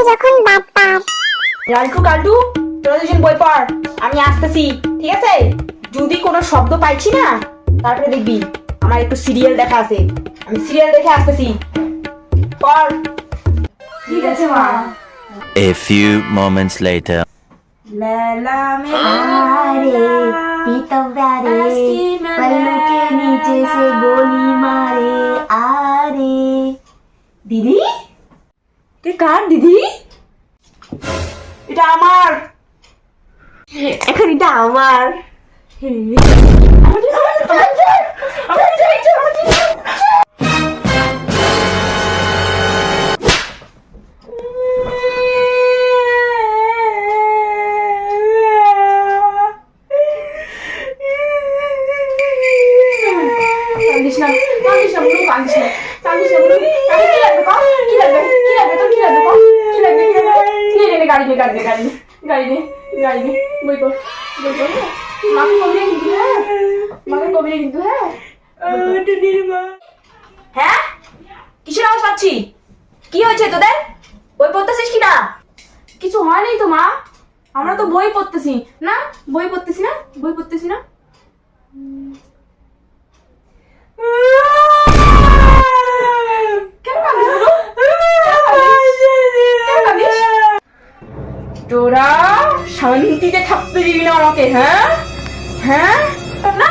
যখন বাপ্পার। লালটু কালটু তোরা দুজন বই পড়, আমি আসতেছি, ঠিক আছে? যদি কোনো শব্দ পাইছি না তারপরে দেখবি আমার একটু সিরিয়াল দেখা আছে, আমি সিরিয়াল দেখে আসতেছি। পড়। ঠিক আছে মা। A few moments later. Laila আরে পিতবারে পল্লু के नीचे से गोली मारे আরে। দিদি, তুই কার দিদি? এটা আমার। এখন এটা আমার। কান্দিস না, কান্দিস না বলু, কান্দিস না, কান্দিস না বলু। কি লাগবে কর? কি লাগবে? কি লাগবে তোর? কি লাগবে কর? কি লাগবে? কি লাগবে? নে গাড়ি নে, গাড়ি নে, গাড়ি নে, গাড়ি নে, গাড়ি নে। বই পড়, বই পড়। মাকে কবি রে কিন্তু, হ্যাঁ? মাকে কবি রে কিন্তু, হ্যাঁ? হ্যাঁ? কিসের আওয়াজ পাচ্ছি? কি হয়েছে তোদের? বই পড়তেছিস কি না? কিছু হয় নাই তো মা, আমরা তো বই পড়তেছি না, বই পড়তেছি না, বই পড়তেছি না। কেন কাঁদিস বলো? কেন কাঁদিস? তোরা শান্তিতে থাকতে দিবি না আমাকে, হ্যাঁ? হ্যাঁ? না